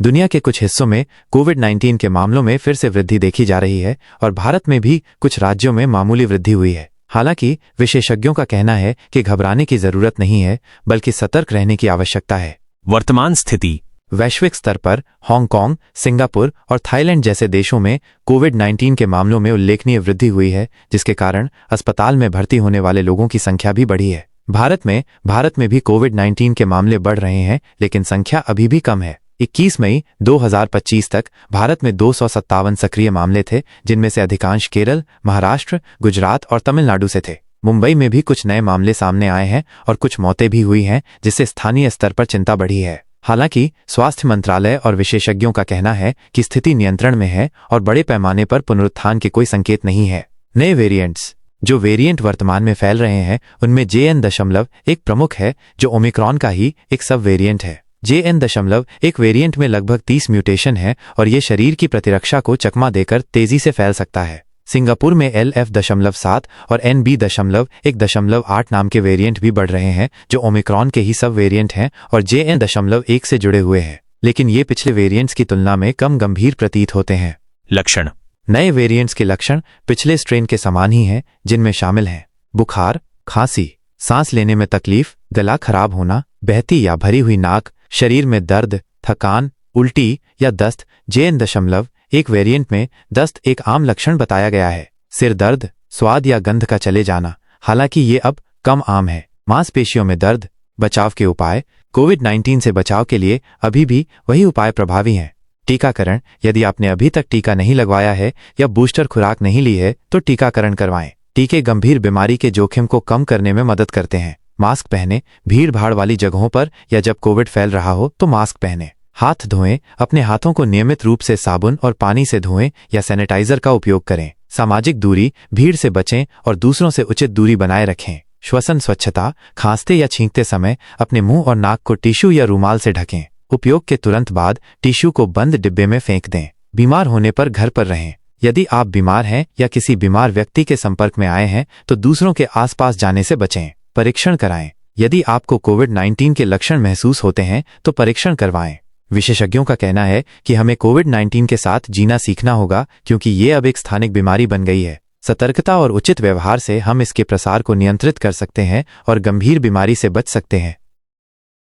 दुनिया के कुछ हिस्सों में कोविड-19 के मामलों में फिर से वृद्धि देखी जा रही है और भारत में भी कुछ राज्यों में मामूली वृद्धि हुई है। हालांकि विशेषज्ञों का कहना है कि घबराने की जरूरत नहीं है, बल्कि सतर्क रहने की आवश्यकता है। वर्तमान स्थिति। वैश्विक स्तर पर हांगकांग, सिंगापुर और थाईलैंड जैसे देशों में कोविड-19 के मामलों में उल्लेखनीय वृद्धि हुई है, जिसके कारण अस्पताल में भर्ती होने वाले लोगों की संख्या भी बढ़ी है। भारत में भी कोविड-19 के मामले बढ़ रहे हैं, लेकिन संख्या अभी भी कम है। 21 मई 2025 तक भारत में 257 सक्रिय मामले थे, जिनमें से अधिकांश केरल, महाराष्ट्र, गुजरात और तमिलनाडु से थे। मुंबई में भी कुछ नए मामले सामने आए हैं और कुछ मौतें भी हुई हैं, जिससे स्थानीय स्तर पर चिंता बढ़ी है। हालांकि स्वास्थ्य मंत्रालय और विशेषज्ञों का कहना है कि स्थिति नियंत्रण में है और बड़े पैमाने पर पुनरुत्थान के कोई संकेत नहीं है। नए वेरिएंट्स। जो वेरिएंट वर्तमान में फैल रहे हैं उनमें JN.1 प्रमुख है, जो ओमिक्रॉन का ही एक सब वेरिएंट है। JN.1 वेरिएंट में लगभग 30 म्यूटेशन है और ये शरीर की प्रतिरक्षा को चकमा देकर तेजी से फैल सकता है। सिंगापुर में LF.7 और NB.1.8 नाम के वेरिएंट भी बढ़ रहे हैं, जो ओमिक्रॉन के ही सब वेरिएंट हैं और JN.1 से जुड़े हुए हैं, लेकिन ये पिछले वेरिएंट्स की तुलना में कम गंभीर प्रतीत होते हैं। लक्षण। नए वेरिएंट्स के लक्षण पिछले स्ट्रेन के समान ही हैं, जिनमें शामिल हैं बुखार, खांसी, सांस लेने में तकलीफ, गला खराब होना, बहती या भरी हुई नाक, शरीर में दर्द, थकान, उल्टी या दस्त। JN.1 वेरिएंट में दस्त एक आम लक्षण बताया गया है। सिर दर्द, स्वाद या गंध का चले जाना, हालांकि ये अब कम आम है। मांसपेशियों में दर्द। बचाव के उपाय। कोविड-19 से बचाव के लिए अभी भी वही उपाय प्रभावी हैं। टीकाकरण। यदि आपने अभी तक टीका नहीं लगवाया है या बूस्टर खुराक नहीं ली है तो टीकाकरण करवाएं। टीके गंभीर बीमारी के जोखिम को कम करने में मदद करते हैं। मास्क पहने। भीड़ भाड़ वाली जगहों पर या जब कोविड फैल रहा हो तो मास्क पहने। हाथ धोएं। अपने हाथों को नियमित रूप से साबुन और पानी से धोएं या सैनिटाइजर का उपयोग करें। सामाजिक दूरी। भीड़ से बचें और दूसरों से उचित दूरी बनाए रखें। श्वसन स्वच्छता। खांसते या छींकते समय अपने मुंह और नाक को टिश्यू या रूमाल से ढकें। उपयोग के तुरंत बाद टिश्यू को बंद डिब्बे में फेंक दें। बीमार होने पर घर पर रहें। यदि आप बीमार हैं या किसी बीमार व्यक्ति के संपर्क में आए हैं तो दूसरों के आसपास जाने से बचें। परीक्षण कराएं। यदि आपको कोविड-19 के लक्षण महसूस होते हैं तो परीक्षण करवाएं। विशेषज्ञों का कहना है कि हमें कोविड-19 के साथ जीना सीखना होगा, क्योंकि ये अब एक स्थानिक बीमारी बन गई है। सतर्कता और उचित व्यवहार से हम इसके प्रसार को नियंत्रित कर सकते हैं और गंभीर बीमारी से बच सकते हैं।